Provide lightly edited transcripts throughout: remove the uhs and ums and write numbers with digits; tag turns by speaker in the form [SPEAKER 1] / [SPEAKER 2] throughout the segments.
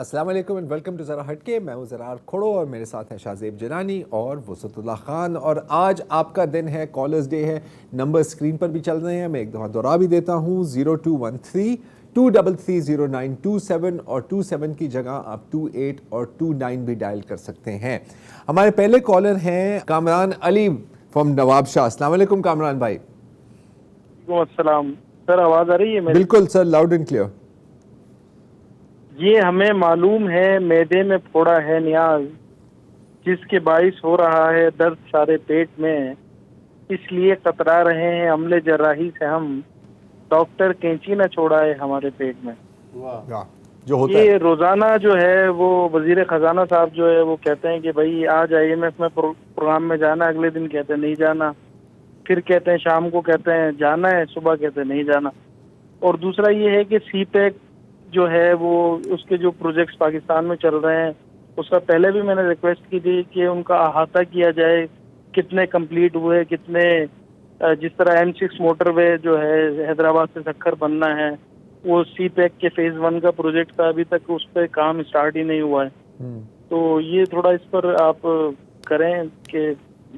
[SPEAKER 1] السلام علیکم and welcome to ذرا ہٹ کے. میں ہوں زرار کھڑو اور میرے ساتھ ہیں شاہزیب جنانی اور وسعت اللہ خان. اور آج آپ کا دن ہے, کالرز ڈے ہے. نمبر اسکرین پر بھی چل رہے ہیں, میں ایک دفعہ دوہرا بھی دیتا ہوں, 0213-233-0927 اور 27 کی جگہ آپ 28 اور 29 بھی ڈائل کر سکتے ہیں. ہمارے پہلے کالر ہیں کامران علی فرام نواب شاہ. السلام علیکم کامران بھائی.
[SPEAKER 2] وعلیکم السلام سر, آواز آ رہی ہے میری؟
[SPEAKER 1] بالکل سر, لاؤڈ اینڈ کلیئر.
[SPEAKER 2] یہ ہمیں معلوم ہے معدے میں پھوڑا ہے نیاز, جس کے باعث ہو رہا ہے درد سارے پیٹ میں, اس لیے کترا رہے ہیں عملے جراحی سے ہم, ڈاکٹر کینچی نہ چھوڑائے ہمارے پیٹ میں.
[SPEAKER 1] جو ہوتا
[SPEAKER 2] یہ
[SPEAKER 1] ہے
[SPEAKER 2] روزانہ جو ہے وہ وزیر خزانہ صاحب جو ہے وہ کہتے ہیں کہ بھائی آج IMF میں پروگرام میں جانا, اگلے دن کہتے ہیں نہیں جانا, پھر کہتے ہیں شام کو کہتے ہیں جانا ہے, صبح کہتے ہیں نہیں جانا. اور دوسرا یہ ہے کہ سی پیک جو ہے وہ اس کے جو پروجیکٹس پاکستان میں چل رہے ہیں, اس کا پہلے بھی میں نے ریکویسٹ کی تھی کہ ان کا احاطہ کیا جائے, کتنے کمپلیٹ ہوئے, کتنے, جس طرح M6 موٹر وے جو ہے حیدرآباد سے سکھر بننا ہے, وہ سی پیک کے فیز 1 کا پروجیکٹ کا ابھی تک اس پہ کام اسٹارٹ ہی نہیں ہوا ہے. تو یہ تھوڑا اس پر آپ کریں کہ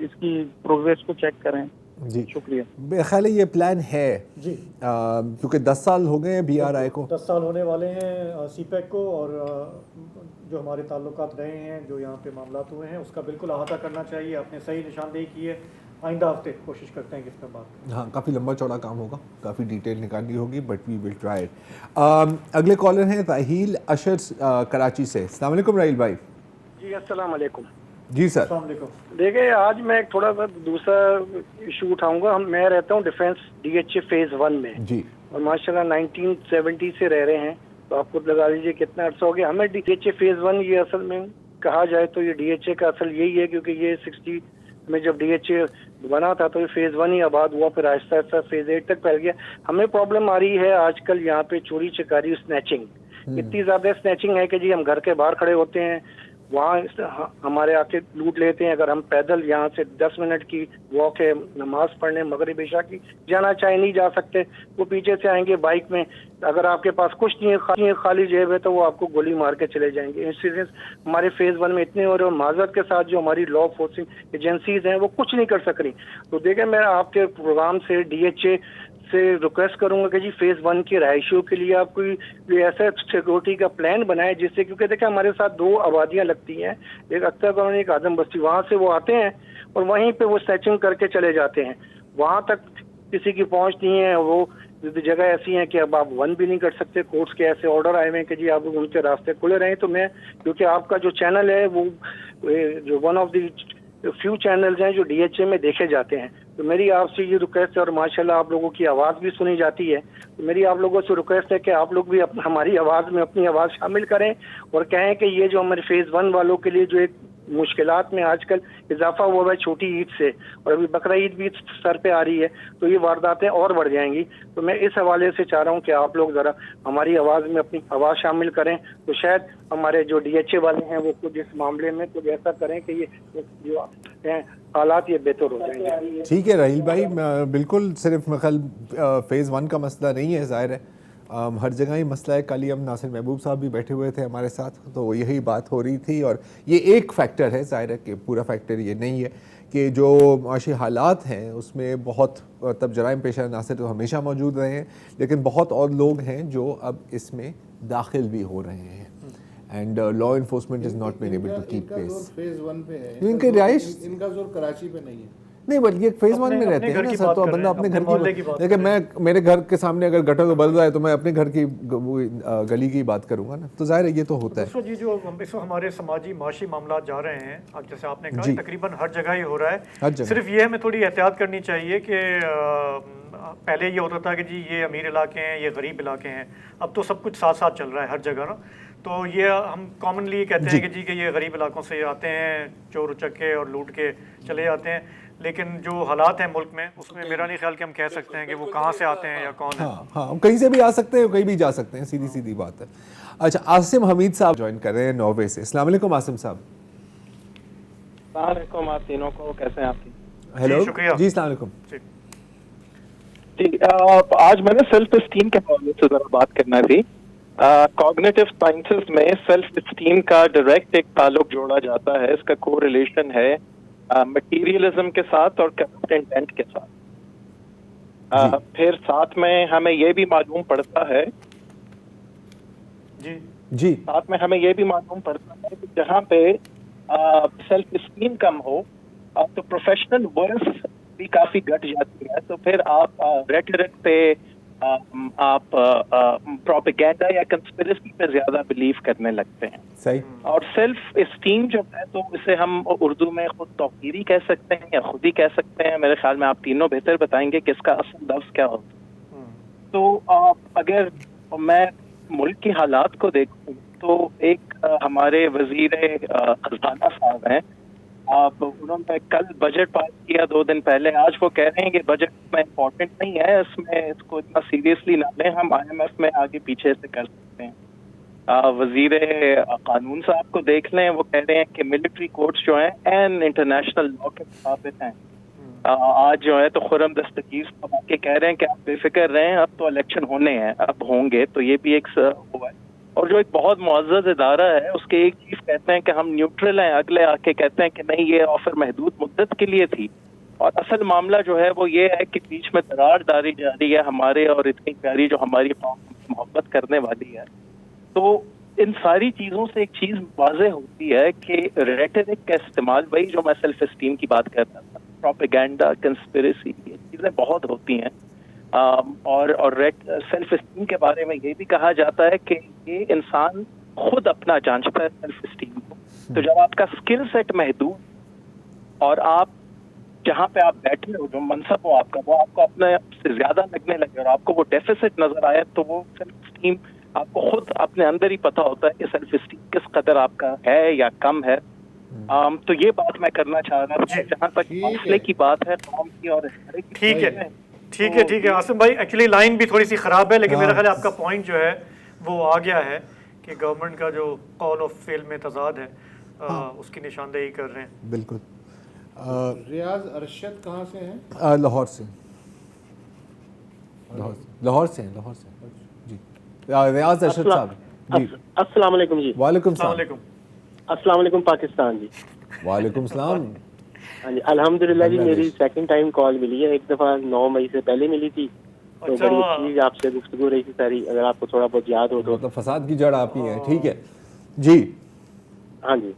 [SPEAKER 2] اس کی پروگریس کو چیک کریں.
[SPEAKER 1] جی
[SPEAKER 2] شکریہ.
[SPEAKER 1] میرا خیال ہے یہ پلان ہے
[SPEAKER 3] جی,
[SPEAKER 1] کیونکہ 10 سال ہو گئے ہیں BRI کو,
[SPEAKER 3] 10 سال ہونے والے ہیں سی پیک کو, اور جو ہمارے تعلقات رہے ہیں, جو یہاں پہ معاملات ہوئے ہیں, اس کا بالکل احاطہ کرنا چاہیے. آپ نے صحیح نشاندہی کی ہے. آئندہ ہفتے کوشش کرتے ہیں کہ اس پر بات.
[SPEAKER 1] ہاں کافی لمبا چوڑا کام ہوگا, کافی ڈیٹیل نکالنی ہوگی, بٹ وی ول ٹرائی. اگلے کالر ہیں راحیل اشر کراچی سے. السلام علیکم راحیل بھائی.
[SPEAKER 2] جی السلام علیکم.
[SPEAKER 1] جی سر.
[SPEAKER 3] السلام علیکم.
[SPEAKER 2] دیکھیں آج میں ایک تھوڑا سا دوسرا ایشو اٹھاؤں گا. میں رہتا ہوں ڈیفینس DHA فیز 1 میں,
[SPEAKER 1] جی
[SPEAKER 2] اور ماشاءاللہ 1970 سے رہ رہے ہیں, تو آپ خود لگا لیجیے کتنا عرصہ ہو گیا. ہمیں DHA فیز 1 یہ اصل میں کہا جائے تو یہ DHA کا اصل یہی ہے, کیونکہ یہ 60 میں جب DHA بنا تھا تو یہ فیز 1 ہی آباد ہوا, پھر آہستہ آہستہ فیز 8 تک پھیل گیا. ہمیں پرابلم آ رہی ہے آج کل یہاں پہ چوری چکاری, اسنیچنگ اتنی زیادہ اسنیچنگ ہے کہ جی ہم گھر کے باہر کھڑے ہوتے ہیں, وہاں ہمارے آ کے لوٹ لیتے ہیں. اگر ہم پیدل یہاں سے 10 منٹ کی واک ہے, نماز پڑھنے مغرب عشاء کی جانا چاہے نہیں جا سکتے, وہ پیچھے سے آئیں گے بائک میں. اگر آپ کے پاس کچھ نہیں ہے, خالی جیب ہے, تو وہ آپ کو گولی مار کے چلے جائیں گے. انسیڈنٹس ہمارے فیز 1 میں اتنے ہو رہے, اور معذرت کے ساتھ جو ہماری لا انفورسنگ ایجنسیز ہیں وہ کچھ نہیں کر سک رہی. تو دیکھیں میں آپ کے پروگرام سے DHA سے ریکویسٹ کروں گا کہ جی فیز 1 کی رہائشیوں کے لیے آپ کوئی ایسا سیکورٹی کا پلان بنائے, جس سے, کیونکہ دیکھیں ہمارے ساتھ 2 آبادیاں لگتی ہیں, ایک اختر کالونی, ایک آدم بستی. وہاں سے وہ آتے ہیں اور وہیں پہ وہ سیچنگ کر کے چلے جاتے ہیں, وہاں تک کسی کی پہنچ نہیں ہے. وہ جگہ ایسی ہیں کہ اب آپ 1 بھی نہیں کر سکتے. کورٹس کے ایسے آرڈر آئے ہوئے ہیں کہ جی آپ ان کے راستے کھلے رہیں. تو میں, کیونکہ آپ کا جو چینل ہے وہ جو one of the few channels ہیں جو DHA میں دیکھے جاتے ہیں, تو میری آپ سے یہ ریکویسٹ ہے, اور ماشاءاللہ آپ لوگوں کی آواز بھی سنی جاتی ہے, تو میری آپ لوگوں سے ریکویسٹ ہے کہ آپ لوگ بھی ہماری آواز میں اپنی آواز شامل کریں, اور کہیں کہ یہ جو ہمارے فیز 1 والوں کے لیے جو ایک مشکلات میں آج کل اضافہ ہوا ہے چھوٹی عید سے, اور ابھی بقرہ عید بھی سر پہ آ رہی ہے, تو یہ وارداتیں اور بڑھ جائیں گی. تو میں اس حوالے سے چاہ رہا ہوں کہ آپ لوگ ذرا ہماری آواز میں اپنی آواز شامل کریں, تو شاید ہمارے جو DHA والے ہیں وہ کچھ اس معاملے میں کچھ ایسا کریں کہ یہ جو حالات یہ بہتر ہو جائیں گے.
[SPEAKER 1] ٹھیک ہے راحیل بھائی, بالکل صرف فیز 1 کا مسئلہ نہیں ہے, ظاہر ہے ہر جگہ ہی مسئلہ ہے. کل ہی ہم ناصر محبوب صاحب بھی بیٹھے ہوئے تھے ہمارے ساتھ, تو یہی بات ہو رہی تھی. اور یہ ایک فیکٹر ہے, ظاہر ہے کہ پورا فیکٹر یہ نہیں ہے کہ جو معاشی حالات ہیں اس میں بہت, تب جرائم پیشہ عناصر تو ہمیشہ موجود رہے ہیں, لیکن بہت اور لوگ ہیں جو اب اس میں داخل بھی ہو رہے ہیں, and law enforcement is not being able to keep peace.
[SPEAKER 4] Phase 1 پہ ہے,
[SPEAKER 1] ان کے رہائش,
[SPEAKER 4] ان کا زور کراچی پہ نہیں ہے.
[SPEAKER 1] نہیں بلکہ ایک فیز 1 میں رہتے ہیں نا سر, تو بندہ اپنے گھر کی, دیکھیں میں میرے گھر کے سامنے اگر گٹر ابل رہا ہے تو میں اپنے گھر کی گلی کی بات کروں گا نا, تو ظاہر ہے یہ تو ہوتا ہے.
[SPEAKER 3] جی جو اس وقت ہمارے سماجی معاشی معاملات جا رہے ہیں, اب جیسے آپ نے کہا تقریباً ہر جگہ ہی ہو رہا ہے. صرف یہ ہمیں تھوڑی احتیاط کرنی چاہیے کہ پہلے یہ ہوتا تھا کہ جی یہ امیر علاقے ہیں, یہ غریب علاقے ہیں, اب تو سب کچھ ساتھ ساتھ چل رہا ہے ہر جگہ نا. تو یہ ہم کامنلی کہتے ہیں کہ جی کہ یہ غریب علاقوں سے آتے ہیں, چور اچکے اور لوٹ کے چلے جاتے ہیں, لیکن جو حالات ہیں ملک میں اس میں میرا نہیں خیال کہ ہم کہہ سکتے ہیں کہ وہ کہاں سے آتے ہیں یا کون ہے.
[SPEAKER 1] ہاں کہیں سے بھی آ سکتے ہیں, کہیں بھی جا سکتے ہیں, سیدھی سیدھی بات ہے. اچھا عاصم حمید صاحب جوائن کر رہے ہیں نوے سے. السلام علیکم عاصم صاحب.
[SPEAKER 5] السلام علیکم آپ تینوں کو, کیسے ہیں آپ؟
[SPEAKER 1] ہیلو
[SPEAKER 3] شکریہ
[SPEAKER 1] جی, السلام علیکم.
[SPEAKER 5] جی آج میں نے سیلف اسٹیم کے حوالے سے ذرا بات کرنا تھی. कॉग्निटिव साइंसेस में सेल्फ स्टीम का डायरेक्ट एक ताल्लुक जोड़ा जाता है, इसका को रिलेशन है मटीरियलिज्म के साथ और करप्ट इंटेंट के साथ। फिर साथ में हमें ये भी मालूम पड़ता है
[SPEAKER 1] जी
[SPEAKER 5] साथ में हमें ये भी मालूम पड़ता है कि जहाँ पे सेल्फ स्टीम कम हो तो प्रोफेशनल वर्थ भी काफी घट जाती है। तो फिर आप रेटरिक पे आप प्रोपेगेंडा या कंस्पिरेसी पे ज्यादा बिलीव करने लगते हैं।
[SPEAKER 1] सही।
[SPEAKER 5] और सेल्फ एस्टीम जो है तो इसे हम उर्दू में खुद तौकीरी कह सकते हैं या खुद ही कह सकते हैं। मेरे ख्याल में आप तीनों बेहतर बताएंगे कि इसका असल लफ्ज क्या होता है। तो अगर मैं मुल्क की हालात को देखूं तो एक हमारे वजीर खजाना साहब हैं, उन्होंने कल बजट पास किया 2 दिन पहले। आज वो कह रहे हैं कि बजट में इम्पोर्टेंट नहीं है, इसमें इसको इतना सीरियसली ना लें, हम IMF में आगे पीछे से कर सकते हैं। वजीर कानून साहब को देख लें, वो कह रहे हैं कि मिलिट्री कोर्ट्स जो हैं एन इंटरनेशनल लॉ के मुताबिक हैं। आज जो है तो खुर्रम दस्तगीर साहब आके कह रहे हैं कि आप बेफिक्र रहें, अब तो इलेक्शन होने हैं, अब होंगे। तो ये भी एक हुआ है। और जो एक बहुत मुअज़्ज़ज़ इदारा है उसके एक चीज कहते हैं कि हम न्यूट्रल हैं, अगले आके कहते हैं कि नहीं ये ऑफर महदूद मुद्दत के लिए थी। और असल मामला जो है वो ये है कि बीच में दरार डाली जा रही है हमारे और इतनी प्यारी जो हमारी कौम मोहब्बत करने वाली है। तो इन सारी चीजों से एक चीज वाज़ेह होती है कि रेटरिक का इस्तेमाल, वही जो मैं सेल्फ एस्टीम की बात कर रहा था, प्रोपेगेंडा, कंस्पिरेसी, ये चीजें बहुत होती हैं। और सेल्फ एस्टीम के बारे में ये भी कहा जाता है कि ये इंसान खुद अपना जांचता है सेल्फ एस्टीम को। तो जब आपका स्किल सेट महदूद और आप जहाँ पे आप बैठे हो, जो मनसब हो आपका, वो आपको अपने से ज्यादा लगने लगे और आपको वो डेफिसिट नजर आए, तो वो सेल्फ एस्टीम आपको खुद अपने अंदर ही पता होता है कि सेल्फ एस्टीम किस कदर आपका है या कम है। तो ये बात मैं करना चाह रहा था। जहाँ तक मसले की बात है कौम की और
[SPEAKER 3] ठीक है आसिम भाई, एक्चुअली लाइन भी थोड़ी सी ख़राब है, लेकिन मेरा ख्याल आपका पॉइंट जो है वो आ गया है कि गवर्नमेंट का जो कॉल ऑफ फेल में तजाद है उसकी निशानदेही कर रहे हैं।
[SPEAKER 1] बिल्कुल।
[SPEAKER 4] रियाज अरशद कहाँ से हैं?
[SPEAKER 1] लाहौर से जी। रियाज अरशद साहब जी।
[SPEAKER 6] अस्सलाम वालेकुम जी।
[SPEAKER 1] वालेकुम
[SPEAKER 6] अस्सलाम वालेकुम पाकिस्तान जी।
[SPEAKER 1] वालेकुम सलाम।
[SPEAKER 6] हाँ जी, अल्हम्दुलिल्लाह जी, मेरी सेकंड टाइम कॉल मिली है। एक दफ़ा 9 मई से पहले मिली थी, तो बड़ी अच्छी आपसे गुफ्तगू रही थी सारी, अगर आपको थोड़ा बहुत याद हो तो।
[SPEAKER 1] मतलब फसाद की जड़ आप ही हैं। ठीक है जी।
[SPEAKER 6] हाँ जी,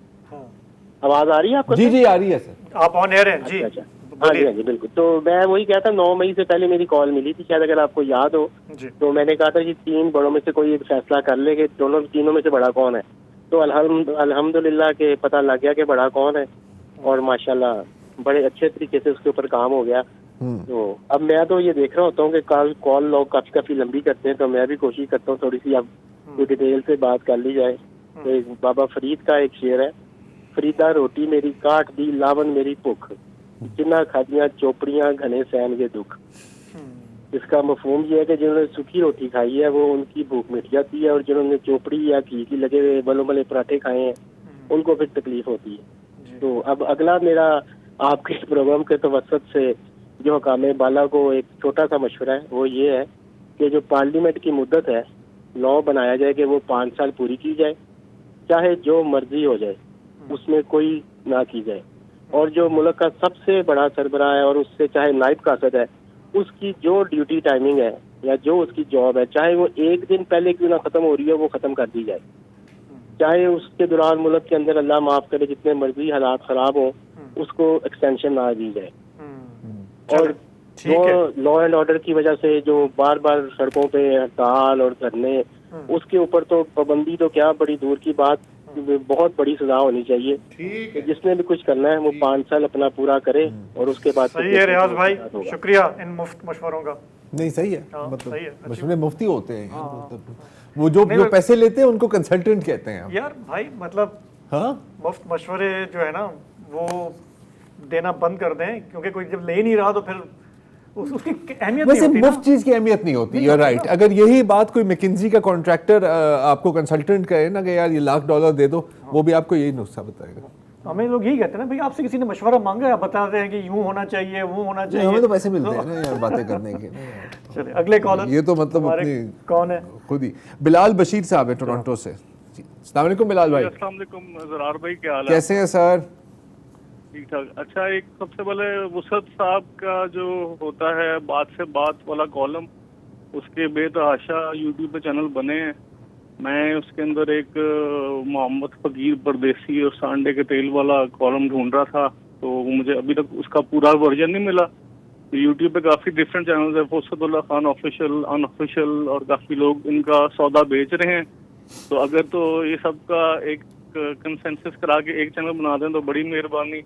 [SPEAKER 6] आवाज़ आ रही है आपको?
[SPEAKER 1] जी आ रही है सर,
[SPEAKER 3] आप ऑन एयर हैं जी।
[SPEAKER 6] अच्छा, हाँ जी बिल्कुल। तो मैं वही कहता, 9 मई से पहले मेरी कॉल मिली थी, शायद अगर आपको याद हो। तो मैंने कहा था कि 3 बड़ों में से कोई एक फैसला कर ले कि तीनों में से बड़ा कौन है। तो अल्हम्दुलिल्लाह के पता लग गया कि बड़ा कौन है, और माशाल्लाह बड़े अच्छे तरीके से उसके ऊपर काम हो गया। तो अब मैं तो ये देख रहा होता हूँ कि कॉल लोग काफी लंबी करते हैं, तो मैं भी कोशिश करता हूँ थोड़ी सी अब डिटेल से बात कर ली जाए। तो एक बाबा फरीद का एक शेर है, फरीदा रोटी मेरी काट दी लावन मेरी भुख, जिन्ना खादियां चोपड़ियां घने सहन के दुख। इसका मफहूम ये है कि जिन्होंने सूखी रोटी खाई है वो उनकी भूख मिट जाती है, और जिन्होंने चोपड़ी या घी की लगे हुए बलो बले पराठे खाए हैं उनको फिर तकलीफ होती है। तो अब अगला मेरा आपके प्रोग्राम के तवसत से जो हकाम बाला को एक छोटा सा मशवरा है, वो ये है कि जो पार्लियामेंट की मुद्दत है, लॉ बनाया जाए कि वो 5 साल पूरी की जाए, चाहे जो मर्जी हो जाए, उसमें कोई ना की जाए। और जो मुल्क का सबसे बड़ा सरबराह है और उससे चाहे नायब कासद है, उसकी जो ड्यूटी टाइमिंग है या जो उसकी जॉब है, चाहे वो 1 दिन पहले क्यों ना खत्म हो रही है, वो खत्म कर दी जाए। चाहे उसके दौरान मुल्क के अंदर अल्लाह माफ करे जितने मर्जी हालात खराब हो, उसको एक्सटेंशन ना दी जाए। और जो लॉ एंड ऑर्डर की वजह से जो बार बार सड़कों पे हड़ताल और धरने, उसके ऊपर तो पाबंदी तो क्या बड़ी दूर की बात, बहुत बड़ी सजा होनी चाहिए।
[SPEAKER 4] ठीक है,
[SPEAKER 6] जिसने भी कुछ करना है वो 5 साल अपना पूरा करे, और उसके बाद
[SPEAKER 3] सही है रियाज भाई, शुक्रिया इन मुफ्त मशवरों का।
[SPEAKER 1] नहीं सही है, मतलब मशवरे मुफ्ती होते हैं। वो जो पैसे लेते हैं उनको कंसल्टेंट कहते हैं
[SPEAKER 3] यार भाई, मतलब मुफ्त मशवरे जो है ना वो देना बंद कर दें, क्योंकि कोई जब ले नहीं रहा तो फिर उसकी अहमियत नहीं होती।
[SPEAKER 1] मुफ्त चीज की अहमियत नहीं होती। You're right। अगर यही बात कोई मैकिन्जी का कॉन्ट्रैक्टर आपको कंसल्टेंट कहे ना कि यार ये $1,00,000 दे दो, वो भी आपको यही नुस्खा बताएगा।
[SPEAKER 3] ہمیں لوگ یہی کہتے ہیں نا بھائی آپ سے کسی نے مشورہ مانگا ہے آپ بتاتے ہیں کہ یوں ہونا چاہیے وہ ہونا چاہیے.
[SPEAKER 1] ہمیں تو پیسے ملتے ہیں نا یار باتیں کرنے کے.
[SPEAKER 3] چلے اگلے کالر.
[SPEAKER 1] یہ تو مطلب اپنی
[SPEAKER 3] کون ہے؟
[SPEAKER 1] خود ہی بلال بشیر صاحب ہے ٹورانٹو سے. السلام علیکم بلال بھائی.
[SPEAKER 7] السلام علیکم زرار بھائی، کیا حال ہے؟
[SPEAKER 1] کیسے ہیں سر؟
[SPEAKER 7] ٹھیک ٹھاک. اچھا، ایک سب سے پہلے وسعت صاحب کا جو ہوتا ہے بات سے بات والا کالم، اس کے بے تحاشا یوٹیوب پہ چینل بنے ہیں. میں اس کے اندر ایک محمد فقیر پردیسی اور سانڈے کے تیل والا کالم ڈھونڈ رہا تھا، تو مجھے ابھی تک اس کا پورا ورژن نہیں ملا. یوٹیوب پہ کافی ڈفرینٹ چینلز ہیں، فرصت اللہ خان آفیشیل، ان آفیشیل، اور کافی لوگ ان کا سودا بیچ رہے ہیں. تو اگر تو یہ سب کا ایک کنسنسس کرا کے ایک چینل بنا دیں تو بڑی مہربانی.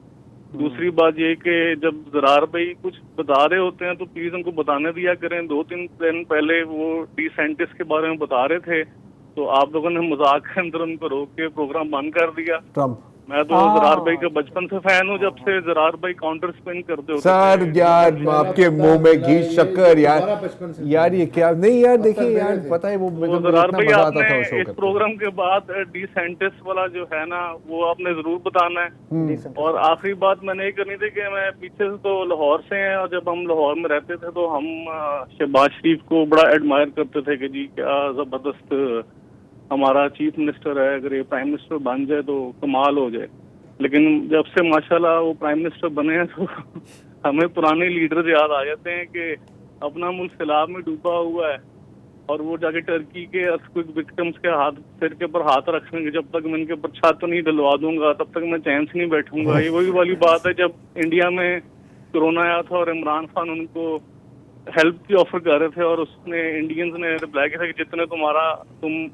[SPEAKER 7] دوسری بات یہ کہ جب زرار بھائی کچھ بتا رہے ہوتے ہیں تو پلیز ان کو بتانے دیا کریں. 2-3 دن پہلے وہ ڈی سینٹس کے بارے میں بتا رہے تھے، تو آپ لوگوں نے مذاق کے اندر ان کو روک کے پروگرام بند کر دیا. میں تو زرار بھائی کا بچپن سے فین ہوں، جب سے زرار بھائی کاؤنٹر اسپن کرتے ہوتے
[SPEAKER 1] سر. یار آپ کے منہ میں گھی شکر یار یہ کیا نہیں یار. دیکھیے یار پتہ ہے وہ
[SPEAKER 7] زرار بھائی آپ نے اس پروگرام کے بعد ڈی سینٹس والا جو ہے نا وہ آپ نے ضرور بتانا ہے. اور آخری بات میں نے یہ کرنی تھی کہ میں پیچھے سے تو لاہور سے ہیں، اور جب ہم لاہور میں رہتے تھے تو ہم شہباز شریف کو بڑا ایڈمائر کرتے تھے کہ جی کیا زبردست ہمارا چیف منسٹر ہے، اگر یہ پرائم منسٹر بن جائے تو کمال ہو جائے. لیکن جب سے ماشاءاللہ وہ پرائم منسٹر بنے ہیں تو ہمیں پرانے لیڈرز یاد آ جاتے ہیں کہ اپنا ملک سیلاب میں ڈوبا ہوا ہے، اور وہ جا کے ٹرکی کے ارتھکوئک وکٹمز کے سر کے اوپر ہاتھ رکھیں گے. جب تک میں ان کے اوپر چھت نہیں ڈلوا دوں گا تب تک میں چین سے نہیں بیٹھوں گا. یہ وہی والی بات ہے جب انڈیا میں کورونا آیا تھا اور عمران خان ان کو ہیلپ کی آفر کر رہے تھے، اور اس نے انڈینز نے رپلائی کیا تھا کہ جتنے تم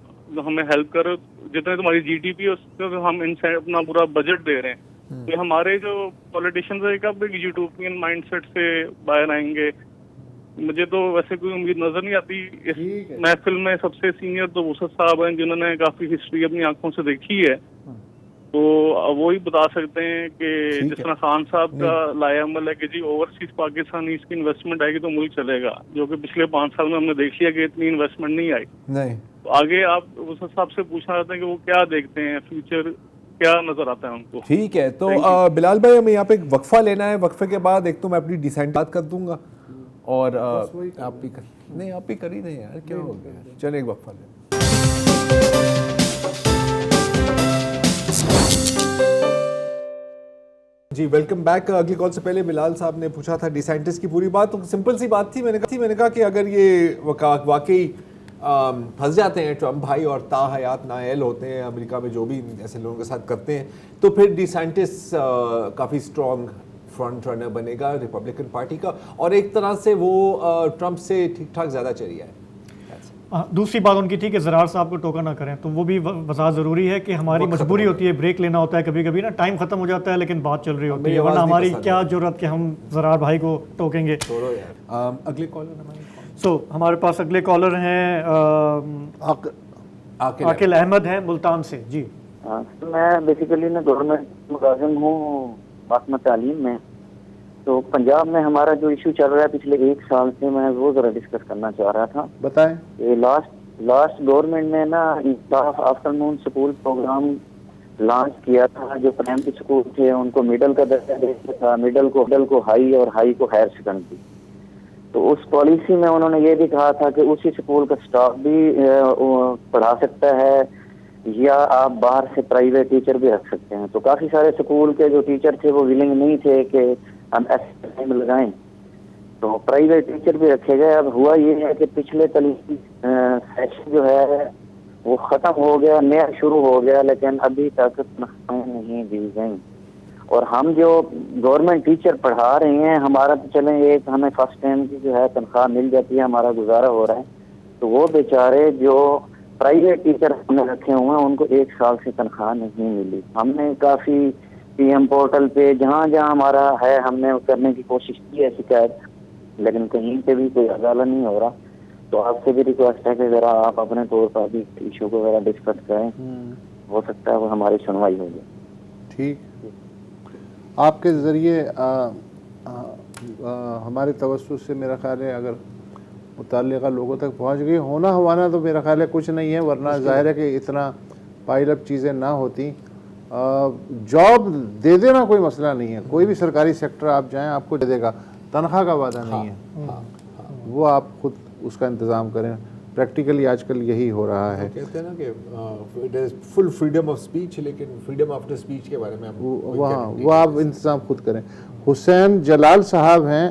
[SPEAKER 7] ہمیں ہیلپ کرو، جتنے تمہاری جی ڈی پی ہے اس سے ہم ان سے اپنا پورا بجٹ دے رہے ہیں. یہ ہمارے جو پولیٹیشینز ہیں کب ایک یوٹوپین مائنڈ سیٹ سے باہر آئیں گے؟ مجھے تو ویسے کوئی امید نظر نہیں آتی. اس محفل میں سب سے سینئر تو وسعت صاحب ہیں جنہوں نے کافی ہسٹری اپنی آنکھوں سے دیکھی ہے، تو وہی بتا سکتے ہیں کہ جس طرح خان صاحب کا لایا عمل ہے کہ جی اوورسیز پاکستانی اس کی انویسٹمنٹ آئے گی تو ملک چلے گا، جو کہ پچھلے 5 سال میں ہم نے دیکھ لیا کہ اتنی انویسٹمنٹ نہیں آئی. تو آگے آپ وسعت صاحب سے پوچھنا چاہتے ہیں کہ وہ کیا دیکھتے ہیں، فیوچر کیا نظر آتا ہے ان کو.
[SPEAKER 1] ٹھیک ہے، تو بلال بھائی ہمیں یہاں پہ ایک وقفہ لینا ہے. وقفے کے بعد ایک تو میں اپنی ڈیسینٹ بات کر دوں گا اور آپ بھی نہیں آپ بھی کر ہی دیں یار، کیا ہو گیا. چلیں ایک وقفہ لیں. جی ویلکم بیک. اگلی کال سے پہلے بلال صاحب نے پوچھا تھا ڈی سینٹس کی پوری بات، تو سمپل سی بات تھی. میں نے کہا کہ اگر یہ واقعی پھنس جاتے ہیں ٹرمپ بھائی اور تا حیات نااہل ہوتے ہیں امریکہ میں جو بھی ایسے لوگوں کے ساتھ کرتے ہیں، تو پھر ڈی سینٹس کافی اسٹرانگ فرنٹ رنر بنے گا ریپبلکن پارٹی کا، اور ایک طرح سے وہ ٹرمپ سے ٹھیک ٹھاک زیادہ چلی ہے.
[SPEAKER 3] دوسری بات ان کی تھی کہ زرار صاحب کو ٹوکا نہ کریں، تو وہ بھی وضاحت ضروری ہے کہ ہماری مجبوری ہوتی ہے بریک لینا ہوتا ہے کبھی کبھی نا، ٹائم ختم ہو جاتا ہے لیکن بات چل رہی ہوتی ہے، ورنہ ہماری کیا ضرورت کہ ہم زرار بھائی کو ٹوکیں گے.
[SPEAKER 1] اگلے کالر
[SPEAKER 3] ہمارے پاس اگلے کالر ہیں عاقل احمد ہیں ملتان سے. جی
[SPEAKER 8] میں بیسیکلی نا گورنمنٹ ملازم ہوں محکمہ تعلیم میں. تو پنجاب میں ہمارا جو ایشو چل رہا ہے پچھلے 1 سال سے، میں وہ ذرا ڈسکس کرنا چاہ رہا تھا.
[SPEAKER 4] بتائیں.
[SPEAKER 8] لاسٹ گورنمنٹ نے نا انصاف آفٹرنون اسکول پروگرام لانچ کیا تھا. جو پرائمری اسکول تھے ان کو مڈل کا درجہ دیتا تھا، مڈل کو ہائی اور ہائی کو ہائر سیکنڈری. تو اس پالیسی میں انہوں نے یہ بھی کہا تھا کہ اسی اسکول کا اسٹاف بھی پڑھا سکتا ہے یا آپ باہر سے پرائیویٹ ٹیچر بھی رکھ سکتے ہیں. تو کافی سارے اسکول کے جو ٹیچر تھے وہ ولنگ نہیں تھے کہ ہم ایسے ٹائم لگائیں، تو پرائیویٹ ٹیچر بھی رکھے گئے. اب ہوا یہ ہے کہ پچھلے تعلیمی سیشن جو ہے وہ ختم ہو گیا، نیا شروع ہو گیا، لیکن ابھی تک تنخواہیں نہیں دی گئیں. اور ہم جو گورنمنٹ ٹیچر پڑھا رہے ہیں، ہمارا تو چلیں ایک ہمیں فرسٹ ٹائم کی جو ہے تنخواہ مل جاتی ہے، ہمارا گزارا ہو رہا ہے. تو وہ بیچارے جو پرائیویٹ ٹیچر ہم نے رکھے ہوئے ہیں ان کو 1 سال سے تنخواہ نہیں ملی. ہم نے کافی پی ایم پورٹل پہ جہاں جہاں ہمارا ہے ہم نے کرنے کی کوشش کی ہے شکایت، لیکن کہیں پہ بھی کوئی ازالہ نہیں ہو رہا. تو آپ سے بھی ریکویسٹ ہے کہ ذرا آپ اپنے طور پر بھی ایشو کو ذرا ڈسکس کریں، ہو سکتا ہے وہ ہماری سنوائی ہو جائے.
[SPEAKER 4] ٹھیک. آپ کے ذریعے ہمارے توسط سے میرا خیال ہے اگر متعلقہ لوگوں تک پہنچ گئی ہوانا تو میرا خیال ہے کچھ نہیں ہے، ورنہ ظاہر ہے کہ اتنا پائل اپ چیزیں نہ ہوتی. जॉब दे देना कोई मसला नहीं है, कोई भी सरकारी सेक्टर आप जाएं आपको दे देगा, तनख्वाह का वादा नहीं है, वो आप खुद उसका इंतज़ाम करें। प्रैक्टिकली आजकल यही हो रहा है।
[SPEAKER 1] कहते हैं ना कि फुल फ्रीडम ऑफ स्पीच, लेकिन फ्रीडम आफ्टर स्पीच के बारे में
[SPEAKER 4] वो आप इंतज़ाम खुद करें। हुसैन जलाल साहब हैं।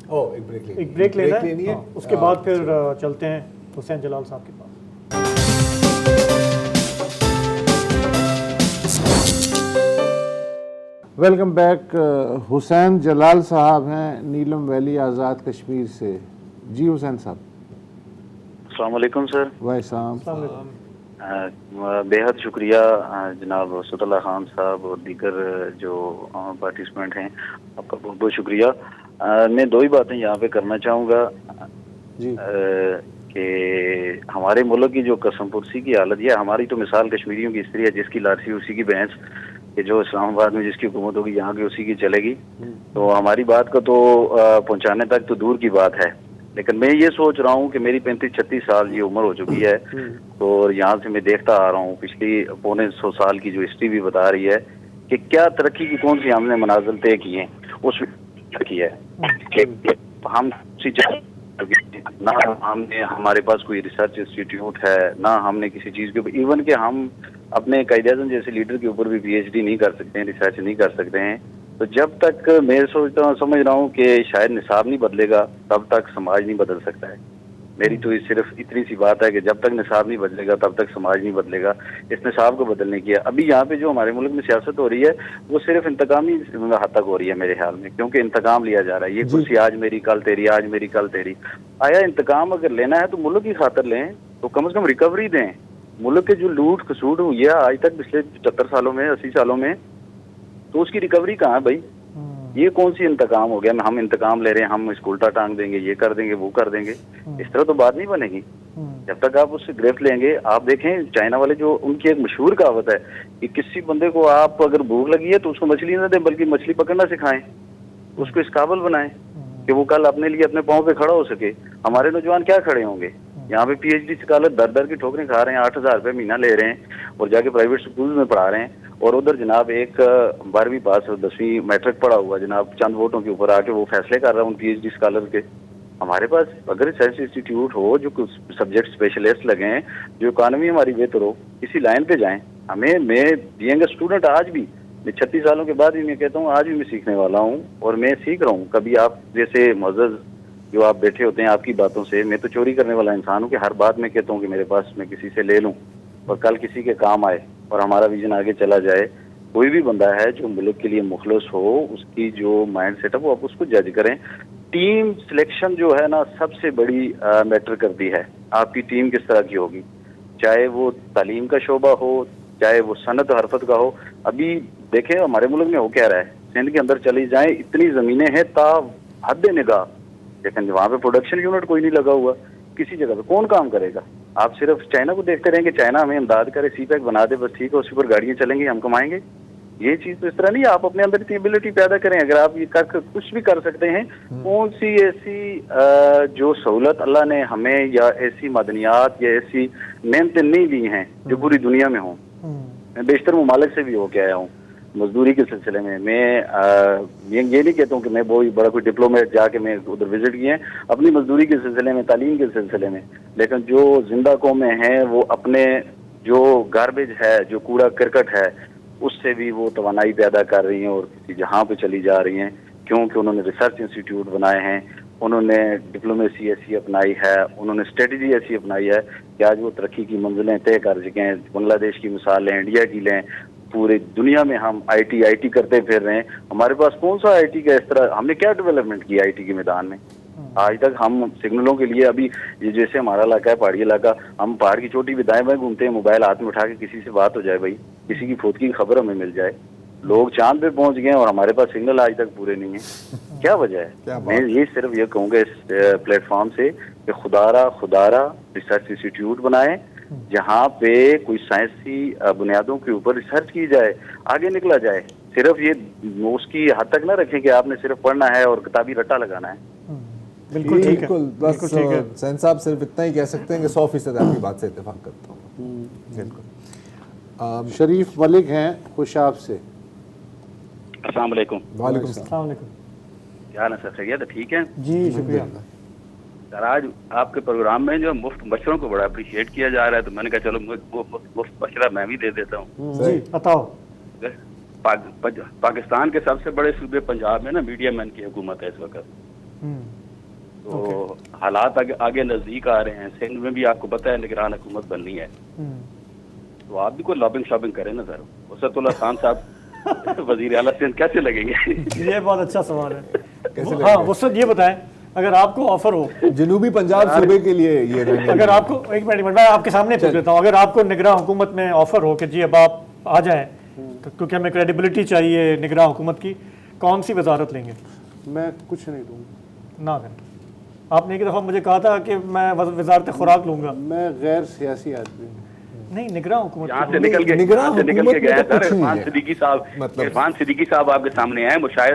[SPEAKER 3] एक ब्रेक लेना है, उसके बाद फिर चलते हैं हुसैन जलाल साहब के पास।
[SPEAKER 4] Welcome back. हुसैन जलाल साहब हैं नीलम वैली आज़ाद कश्मीर से। जी हुसैन साहब।
[SPEAKER 9] अस्सलाम वालेकुम सर।
[SPEAKER 4] वालेकुम।
[SPEAKER 9] बेहद शुक्रिया जनाब वसतुल्लाह खान साहब और दीगर जो पार्टिसिपेंट हैं, आपका बहुत बहुत शुक्रिया। मैं दो ही बातें यहाँ पे करना चाहूँगा कि हमारे मुल्क की जो कसम पुरसी की हालत, यह हमारी तो मिसाल कश्मीरियों की स्त्री है, जिसकी लाठी उसी की भैंस, कि जो इस्लामाबाद में जिसकी हुकूमत होगी यहाँ की उसी की चलेगी। तो हमारी बात को तो पहुँचाने तक तो दूर की बात है, लेकिन मैं ये सोच रहा हूँ कि मेरी 35-36 साल ये उम्र हो चुकी है, और यहाँ से मैं देखता आ रहा हूँ पिछली 100 साल की जो हिस्ट्री भी बता रही है कि क्या तरक्की की कौन सी हमने मनाजिल तय की हैं, उसमें तरक्की है कि हम ना हमने, हमारे पास कोई रिसर्च इंस्टीट्यूट है, ना हमने किसी चीज़ के ऊपर, इवन कि हम अपने कायदे-ए-आज़म जैसे लीडर के ऊपर भी PhD नहीं कर सकते हैं, रिसर्च नहीं कर सकते हैं। तो जब तक मैं सोचता हूँ, समझ रहा हूँ कि शायद निसाब नहीं बदलेगा, तब तक समाज नहीं बदल सकता है। मेरी तो सिर्फ इतनी सी बात है कि जब तक निसाब नहीं बदलेगा तब तक समाज नहीं बदलेगा। इस निसाब को बदलने की है। अभी यहाँ पे जो हमारे मुल्क में सियासत हो रही है वो सिर्फ इंतकामी हद तक हो रही है मेरे ख्याल में, क्योंकि इंतकाम लिया जा रहा है। ये कुर्सी आज मेरी कल तेरी, आज मेरी कल तेरी। आया इंतकाम अगर लेना है तो मुल्क की खातिर लें, तो कम से कम रिकवरी दें। मुल्क के जो लूट खसूट हुई है आज तक पिछले 75 सालों में, 80 सालों में, तो उसकी रिकवरी कहाँ है भाई? ये कौन सी इंतकाम हो गया? हम इंतकाम ले रहे हैं, हम इसको उल्टा टांग देंगे, ये कर देंगे, वो कर देंगे। इस तरह तो बात नहीं बनेगी। जब तक आप उससे गिरफ्त लेंगे, आप देखें चाइना वाले, जो उनकी एक मशहूर कहावत है कि किसी बंदे को आप अगर भूख लगी है तो उसको मछली न दें, बल्कि मछली पकड़ना सिखाएं, उसको इस काबिल बनाएं कि वो कल अपने लिए अपने पाँव पे खड़ा हो सके। हमारे नौजवान क्या खड़े होंगे? यहाँ पे PhD स्कॉलर दर की ठोकरें खा रहे हैं, 8,000 रुपये महीना ले रहे हैं और जाके प्राइवेट स्कूल में पढ़ा रहे हैं। और उधर जनाब एक 12वीं पास 10वीं मैट्रिक पढ़ा हुआ जनाब चंद वोटों के ऊपर आके वो फैसले कर रहा है उन PhD स्कॉलर के। हमारे पास अगर रिसर्च इंस्टीट्यूट हो, जो कुछ सब्जेक्ट स्पेशलिस्ट लगे हैं, जो इकॉनमी हमारी बेहतर हो, इसी लाइन पे जाएं। मैं बीइंग ए स्टूडेंट आज भी, मैं 36 सालों के बाद भी मैं कहता हूँ आज भी मैं सीखने वाला हूँ और मैं सीख रहा हूँ। कभी आप जैसे मुअज़्ज़ज़ जो आप बैठे होते हैं आपकी बातों से, मैं तो चोरी करने वाला इंसान हूँ कि हर बात में कहता हूँ कि मेरे पास मैं किसी से ले लूँ और कल किसी के काम आए और हमारा विजन आगे चला जाए। कोई भी बंदा है जो मुल्क के लिए मुखलस हो, उसकी जो माइंड सेटअप हो, आप उसको जज करें। टीम सिलेक्शन जो है ना सबसे बड़ी मैटर करती है। आपकी टीम किस तरह की होगी, चाहे वो तालीम का शोबा हो, चाहे वो सनत हरफत का हो। अभी देखें हमारे मुल्क में हो क्या रहा है, सिंध के अंदर चली जाएं, इतनी ज़मीनें हैं ता हद निगाह, लेकिन वहाँ पे प्रोडक्शन यूनिट कोई नहीं लगा हुआ। किसी जगह पे कौन काम करेगा? आप सिर्फ चाइना को देखते रहेंगे, चाइना हमें इमदाद करे, CPEC बना दे, बस ठीक है, उसी पर गाड़ियाँ चलेंगी, हम कमाएंगे। ये चीज़ तो इस तरह नहीं है। आप अपने अंदर इतनी एबिलिटी पैदा करें, अगर आप ये कर कुछ भी कर सकते हैं। कौन सी ऐसी जो सहूलत अल्लाह ने हमें, या ऐसी मदनियात या ऐसी नेमतें नहीं दी हैं जो पूरी दुनिया में हों। मैं बेशतर ममालिक से भी हो के आया हूँ मजदूरी के सिलसिले में। मैं ये नहीं कहता हूँ कि मैं बहुत बड़ा कोई डिप्लोमेट जाके मैं उधर विजिट किए हैं, अपनी मजदूरी के सिलसिले में, तालीम के सिलसिले में। लेकिन जो जिंदा कौमें हैं वो अपने जो गार्बेज है, जो कूड़ा करकट है, उससे भी वो तवानाई पैदा कर रही हैं और किसी जहाँ पे चली जा रही हैं, क्योंकि उन्होंने रिसर्च इंस्टीट्यूट बनाए हैं, उन्होंने डिप्लोमेसी ऐसी अपनाई है, उन्होंने स्ट्रेटजी ऐसी अपनाई है कि आज वो तरक्की की मंजिलें तय कर चुके हैं। बांग्लादेश की मिसाल लें, इंडिया की लें, पूरे दुनिया में हम IT करते फिर रहे हैं। हमारे पास कौन सा IT का इस तरह, हमने क्या डेवलपमेंट किया IT के मैदान में? आज तक हम सिग्नलों के लिए, अभी ये जैसे हमारा इलाका है पहाड़ी इलाका, हम पहाड़ की चोटी पे दाएं बाएं घूमते हैं, मोबाइल हाथ में उठा के किसी से बात हो जाए भाई, किसी की फौत की खबर हमें मिल जाए। लोग चांद पे पहुंच गए और हमारे पास सिग्नल आज तक पूरे नहीं है। क्या वजह है? मैं ये सिर्फ ये कहूँगा इस प्लेटफॉर्म से कि खुदारा रिसर्च इंस्टीट्यूट बनाए जहाँ पे कोई साइंसी बुनियादों के ऊपर रिसर्च की जाए, आगे निकला जाए। सिर्फ ये उसकी हद तक ना रखें कि आपने सिर्फ पढ़ना है और किताबी रट्टा लगाना है।
[SPEAKER 3] बिल्कुल ठीक है,
[SPEAKER 1] बस सैन साहब सिर्फ इतना ही कह सकते हैं कि 100% आपकी बात से इत्तेफाक करता हूँ। बिल्कुल।
[SPEAKER 4] शरीफ मलिक हैं खुशाब से।
[SPEAKER 9] अस्सलाम वालेकुम।
[SPEAKER 1] वालेकुम सलाम।
[SPEAKER 9] क्या हाल है सर, खैरियत है? ठीक है
[SPEAKER 3] जी, शुक्रिया
[SPEAKER 9] सर। आज आपके प्रोग्राम में जो मुफ्त मशवरों को बड़ा अप्रिशिएट किया जा रहा है, तो मैंने कहा चलो वो मुफ्त मशवरा मैं भी दे देता हूँ।
[SPEAKER 3] जी बताओ।
[SPEAKER 9] पाकिस्तान के सबसे बड़े सूबे पंजाब में ना मीडिया मैन की हुकूमत है इस वक्त, तो हालात आगे नजदीक आ रहे हैं। सिंध में भी आपको पता है निगरान हुकूमत बननी है, तो आप भी कोई लॉबिंग शॉपिंग करें ना सर। उसतुल्लाह खान साहब वजीर आला सिंध कैसे लगेंगे?
[SPEAKER 3] ये बहुत अच्छा सवाल है। हाँ वो सर ये बताएं, अगर आपको ऑफर हो
[SPEAKER 1] जनूबी पंजाब सूबे के लिए ये
[SPEAKER 3] अगर आपको, एक मिनट मैं आपके सामने पूछ लेता हूँ, अगर आपको निगरान हुकूमत में ऑफर हो कि जी अब आप आ जाएं, क्योंकि हमें क्रेडिबिलिटी चाहिए निगरान हुकूमत की, कौन सी वजारत लेंगे?
[SPEAKER 4] मैं कुछ नहीं लूँगा।
[SPEAKER 3] ना करें। आपने एक दफ़ा मुझे कहा था कि मैं वजारत खुराक लूँगा।
[SPEAKER 4] मैं गैर सियासी आदमी हूँ।
[SPEAKER 3] नहीं, निगरान हुकूमत
[SPEAKER 9] यहाँ से निकल के गए सर। इरफान सिद्दीकी साहब आपके सामने हैं, वो शायद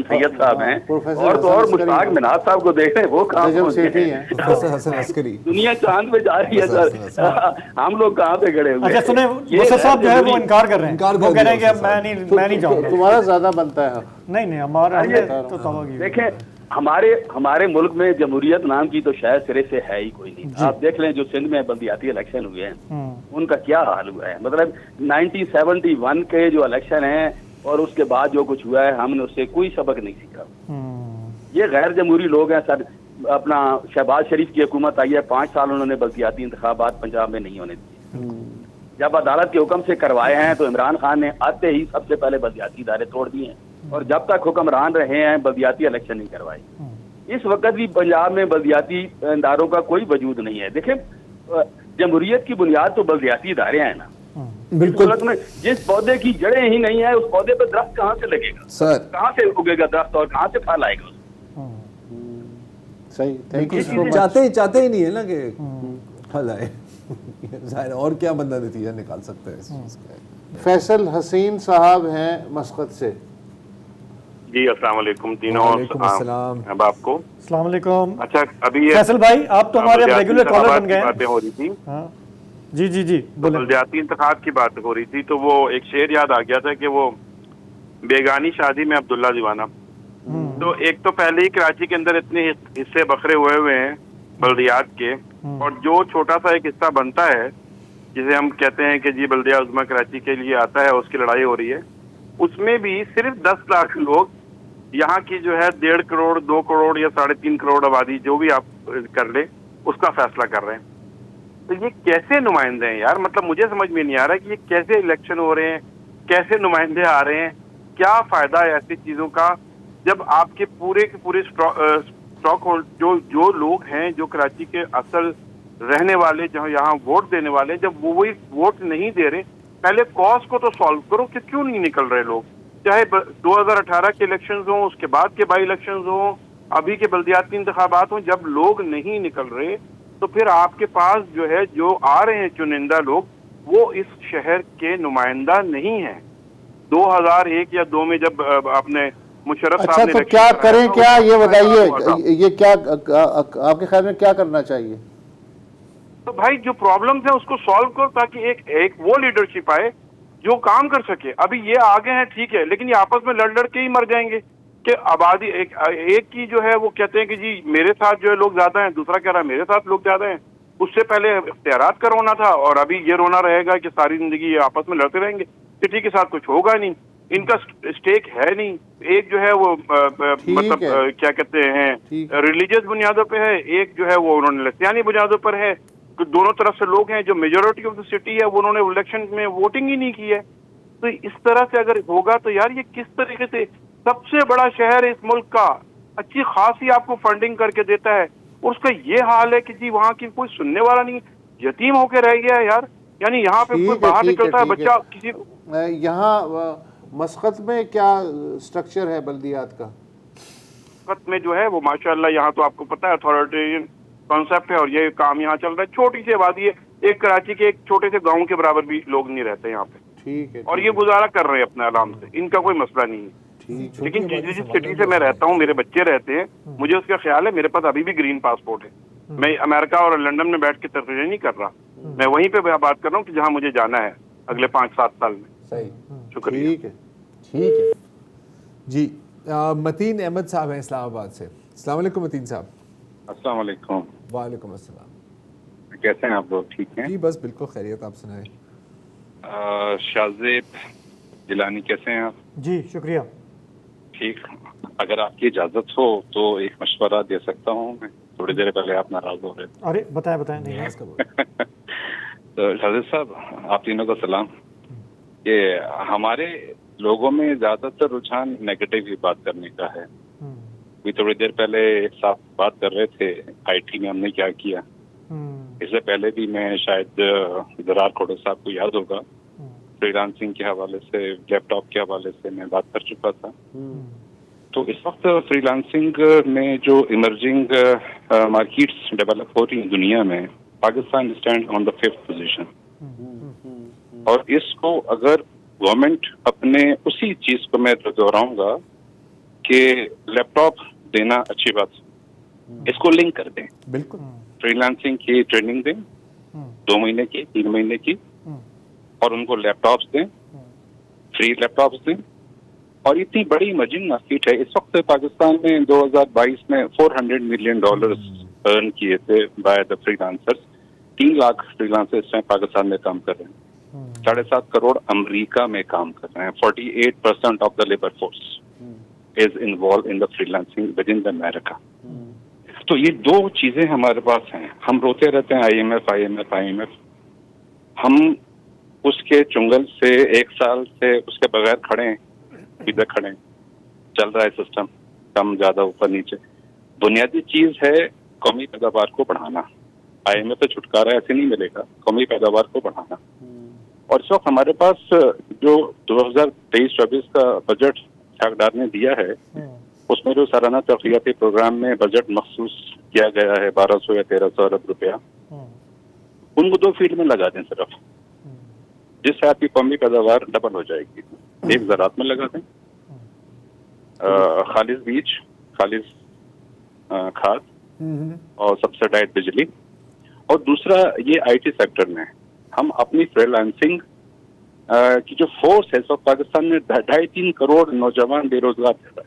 [SPEAKER 9] सैयद साहब हैं, और तो और मुश्ताक मिनाज साहब को देख रहे हैं, वो कहाँ
[SPEAKER 1] हसन अस्करी।
[SPEAKER 9] दुनिया चांद पे जा रही है सर, हम लोग कहाँ पे खड़े हुए?
[SPEAKER 3] अच्छा सुने, मुसर साहब जो है वो इनकार कर रहे हैं, वो कह रहे हैं कि मैं नहीं जाऊँगा।
[SPEAKER 4] तुम्हारा ज्यादा बनता है।
[SPEAKER 3] नहीं हमारा तो तवा की।
[SPEAKER 9] देखें, हमारे मुल्क में जमहूरियत नाम की तो शायद सिरे से है ही कोई नहीं। आप देख लें जो सिंध में बल्दियाती इलेक्शन हुए हैं उनका क्या हाल हुआ है। मतलब 1971 के जो इलेक्शन हैं और उसके बाद जो कुछ हुआ है, हमने उससे कोई सबक नहीं सीखा। ये गैर जमहूरी लोग हैं सर। अपना शहबाज शरीफ की हुकूमत आई है, 5 साल उन्होंने बल्दियाती इंतखाबात पंजाब में नहीं होने दिए। जब अदालत के हुक्म से करवाए हैं तो इमरान खान ने आते ही सबसे पहले बल्दियाती इदारे तोड़ दिए हैं, और जब तक हुक्मरान रहे हैं बल्दियाती इलेक्शन नहीं करवाए। इस वक्त भी पंजाब में बल्दियाती इदारों का कोई वजूद नहीं है। देखें, जमहूरियत की बुनियाद तो बल्दियाती इदारे हैं ना।
[SPEAKER 1] बिल्कुल।
[SPEAKER 9] में जिस पौधे की जड़ें ही नहीं है, उस पौधे पर दरख्त कहाँ से लगेगा
[SPEAKER 1] सर?
[SPEAKER 9] कहाँ से उगेगा दरख्त और कहाँ से फल आएगा?
[SPEAKER 4] सही, थैंक यू।
[SPEAKER 1] चाहते ही नहीं है ना कि फल आए। जाहिर, और क्या बंदा नतीजा निकाल सकता है इस चीज़ का।
[SPEAKER 4] फैसल हसीन साहब हैं मस्कत से।
[SPEAKER 10] जी अस्सलाम वालेकुम तीनों। अब आपको
[SPEAKER 3] अस्सलाम वालेकुम।
[SPEAKER 10] अच्छा, अभी
[SPEAKER 3] फैसल भाई आप तो हमारे रेगुलर कॉलर बन गए हैं।
[SPEAKER 10] बातें हो रही थी।
[SPEAKER 3] जी
[SPEAKER 10] बल्दियाती इंतखाब की बात हो रही थी, तो वो एक शेर याद आ गया था कि वो बेगानी शादी में अब्दुल्ला दीवाना। तो एक तो पहले ही कराची के अंदर इतने हिस्से बखरे हुए हैं बल्दियात के, और जो छोटा सा एक हिस्सा बनता है जिसे हम कहते हैं कि जी बल्दिया उज़्मा कराची के लिए आता है, उसकी लड़ाई हो रही है, उसमें भी सिर्फ 10 लाख लोग यहाँ की जो है 1.5 करोड़ 2 करोड़ या 3.5 करोड़ आबादी जो भी आप कर ले उसका फैसला कर रहे हैं। तो ये कैसे नुमाइंदे हैं यार? मतलब मुझे समझ में नहीं आ रहा कि ये कैसे इलेक्शन हो रहे हैं, कैसे नुमाइंदे आ रहे हैं, क्या फायदा है ऐसी चीजों का, जब आपके पूरे के पूरे स्टॉक होल्ड जो लोग हैं, जो कराची के असल रहने वाले, जहाँ यहाँ वोट देने वाले, जब वो वही वोट नहीं दे रहे, पहले कॉज को तो सॉल्व करो कि क्यों नहीं निकल रहे लोग। चाहे 2018 के इलेक्शंस हों, उसके बाद के बाई इलेक्शंस हों, अभी के बल्दियाती इंतखाबात हों, जब लोग नहीं निकल रहे तो फिर आपके पास जो है जो आ रहे हैं चुनिंदा लोग, वो इस शहर के नुमाइंदा नहीं है। 2001 या 2 में जब आपने मुशर्रफ साहब ने,
[SPEAKER 4] अच्छा तो क्या करें, क्या ये बताइए, ये क्या आपके ख्याल में क्या करना चाहिए?
[SPEAKER 10] तो भाई जो प्रॉब्लम्स है उसको सॉल्व करो, ताकि एक वो लीडरशिप आए जो काम कर सके। अभी ये आगे हैं ठीक है, लेकिन ये आपस में लड़ के ही मर जाएंगे कि आबादी एक की जो है वो कहते हैं कि जी मेरे साथ जो है लोग ज्यादा हैं, दूसरा कह रहा है मेरे साथ लोग ज्यादा हैं। उससे पहले इख्तियारात का रोना था, और अभी ये रोना रहेगा कि सारी जिंदगी ये आपस में लड़ते रहेंगे, सिटी के साथ कुछ होगा नहीं, इनका स्टेक है नहीं। एक जो है वो मतलब क्या कहते हैं रिलीजियस बुनियादों पे है, एक जो है वो उन्होंने लसियानी बुनियादों पर है। तो दोनों तरफ से लोग हैं, जो मेजोरिटी ऑफ द सिटी है वो उन्होंने इलेक्शन में वोटिंग ही नहीं की है। तो इस तरह से अगर होगा तो यार ये किस तरीके से, सबसे बड़ा शहर है इस मुल्क का, अच्छी खासी आपको फंडिंग करके देता है, और उसका ये हाल है कि जी वहाँ की कोई सुनने वाला नहीं, यतीम होके रह गया है यार। यानी यहाँ पे कोई बाहर निकलता है बच्चा किसी,
[SPEAKER 4] यहाँ मस्कत में क्या स्ट्रक्चर है बल्दियात का?
[SPEAKER 10] मस्कत में जो है वो माशाल्लाह यहाँ तो आपको पता है अथॉरिटेरियन कॉन्सेप्ट है, और ये काम यहाँ चल रहा है। छोटी सी आबादी है, एक कराची के एक छोटे से गांव के बराबर भी लोग नहीं रहते यहाँ पे,
[SPEAKER 4] ठीक है,
[SPEAKER 10] और ये गुजारा कर रहे हैं अपने आराम से, इनका कोई मसला नहीं है। लेकिन जिस सिटी से मैं रहता हूँ, मेरे बच्चे रहते हैं, मुझे उसका ख्याल है, मेरे पास अभी भी ग्रीन पासपोर्ट है, मैं अमेरिका और लंदन में बैठ के तर्जुमा नहीं कर रहा, मैं वहीं पे बात कर रहा हूँ कि जहाँ मुझे जाना है। अगले 5-7 साल में।
[SPEAKER 1] सही,
[SPEAKER 10] शुक्रिया।
[SPEAKER 1] ठीक है जी। मतीन अहमद साहब हैं इस्लामाबाद से। अस्सलाम वालेकुम मतीन साहब।
[SPEAKER 11] अस्सलाम वालेकुम।
[SPEAKER 1] वालेकुम अस्सलाम।
[SPEAKER 11] कैसे हैं आप लोग? ठीक हैं
[SPEAKER 1] जी, बस बिल्कुल खैरियत, आप सुनाएं।
[SPEAKER 11] शाहजेब जिलानी कैसे हैं आप?
[SPEAKER 3] जी शुक्रिया।
[SPEAKER 11] ठीक, अगर आपकी इजाजत हो तो एक मशवरा दे सकता हूँ मैं? थोड़ी देर पहले आप नाराज हो रहे थे।
[SPEAKER 3] अरे बताएं नहीं।
[SPEAKER 11] तो शाहजेब साहब, आप तीनों को सलाम। ये हमारे लोगों में ज्यादातर रुझान नेगेटिव ही बात करने का है। अभी थोड़ी देर पहले एक साथ बात कर रहे थे IT में हमने क्या किया। इससे पहले भी मैं शायद दरार खोड़ो साहब को याद होगा, फ्रीलांसिंग के हवाले से, लैपटॉप के हवाले से मैं बात कर चुका था। तो इस वक्त फ्रीलांसिंग में जो इमर्जिंग मार्केट्स डेवलप हो रही हैं दुनिया में, Pakistan stand on the 5th position. और इसको अगर गवर्नमेंट अपने उसी चीज को मैं दोहराऊंगा कि लैपटॉप देना अच्छी बात, इसको लिंक कर दें।
[SPEAKER 1] बिल्कुल,
[SPEAKER 11] फ्रीलांसिंग की ट्रेनिंग दें 2 महीने की, 3 महीने की, और उनको लैपटॉप्स दें, फ्री लैपटॉप्स दें। और इतनी बड़ी इमर्जिंग मार्केट है। इस वक्त पाकिस्तान में 2022 में $400 मिलियन अर्न किए थे by the freelancers. 3 lakh freelancers हैं पाकिस्तान में काम कर रहे हैं। 7.5 करोड़ अमेरिका में काम कर रहे हैं। 48% of the labour force is involve in the freelancing with in the America. तो ये 2 चीजें हमारे पास हैं। हम रोते रहते हैं IMF। हम उसके चुंगल से 1 साल से उसके बगैर खड़े हैं, इधर खड़े हैं। चल रहा है सिस्टम, कम ज्यादा ऊपर नीचे। बुनियादी चीज है कौमी पैदावार को बढ़ाना। IMF से छुटकारा ऐसे नहीं मिलेगा, कौमी पैदावार को बढ़ाना। और इस वक्त हमारे पास जो 2023-24 का बजट सरकार ने दिया है, उसमें जो सालाना तरक्याती प्रोग्राम में बजट मखसूस किया गया है 1200 या 1300 अरब रुपया, उनको 2 फील्ड में लगा दें सिर्फ, जिससे आपकी कौमी पैदावार डबल हो जाएगी। एक ज़राअत में लगा दें, खालिज बीज, खालिज खाद और सब्सिडाइज बिजली। और दूसरा ये IT सेक्टर में हम अपनी फ्रीलांसिंग की जो फोर्स है, सब पाकिस्तान में 2.5-3 करोड़ नौजवान बेरोजगार थे।